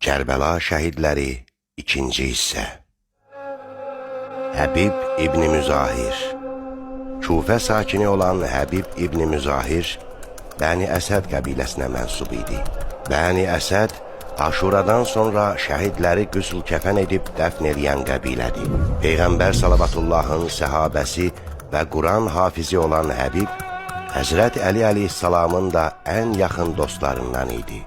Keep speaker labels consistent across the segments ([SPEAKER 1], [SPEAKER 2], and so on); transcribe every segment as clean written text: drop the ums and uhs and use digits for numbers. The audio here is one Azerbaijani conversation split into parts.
[SPEAKER 1] Kərbəla şəhidləri 2-ci hissə. Həbib İbn Müzahir. Kufə sakini olan Həbib İbn Müzahir Bəni Əsəd qəbiləsinə mənsub idi. Bəni Əsəd Aşuradan sonra şəhidləri qüsl kəfən edib dəfn eləyən qəbilədir. Peyğəmbər Salavatullahın səhabəsi və Quran hafizi olan Həbib Həzrət Əli əleyhissalamın da ən yaxın dostlarından idi.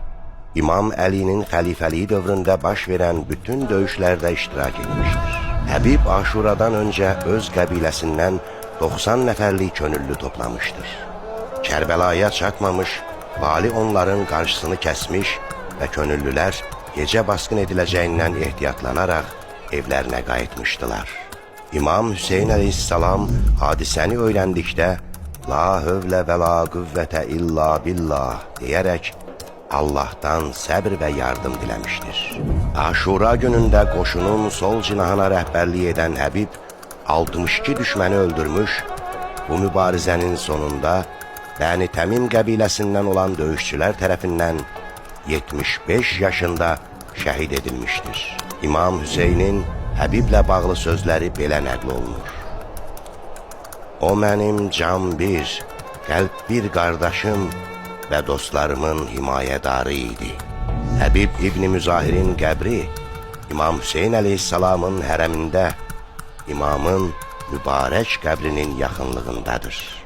[SPEAKER 1] İmam Əlinin xəlifəliyi dövründə baş verən bütün döyüşlərdə iştirak etmişdir. Həbib Aşuradan öncə öz qəbiləsindən 90 nəfərlik könüllü toplamışdır. Kərbəlaya çatmamış, vali onların qarşısını kəsmiş və könüllülər gecə basqın ediləcəyindən ehtiyatlanaraq evlərinə qayıtmışdılar. İmam Hüseyin əleyhissalam hadisəni öyrəndikdə "La hövlə və la qüvvətə illa billah" deyərək Allah'tan səbr və yardım diləmişdir. Aşura günündə qoşunun sol cinahına rəhbərlik edən Həbib 62 düşməni öldürmüş, bu mübarizənin sonunda Bəni Təmim qəbiləsindən olan döyüşçülər tərəfindən 75 yaşında şəhid edilmişdir. İmam Hüseynin Həbiblə bağlı sözləri belə nəql olunur. O mənim can bir, qəlb bir qardaşım və dostlarımın himayədarı idi. Həbib İbn Müzahirin qəbri İmam Hüseyin əleyhissalamın hərəmində, imamın mübarək qəbrinin yaxınlığındadır.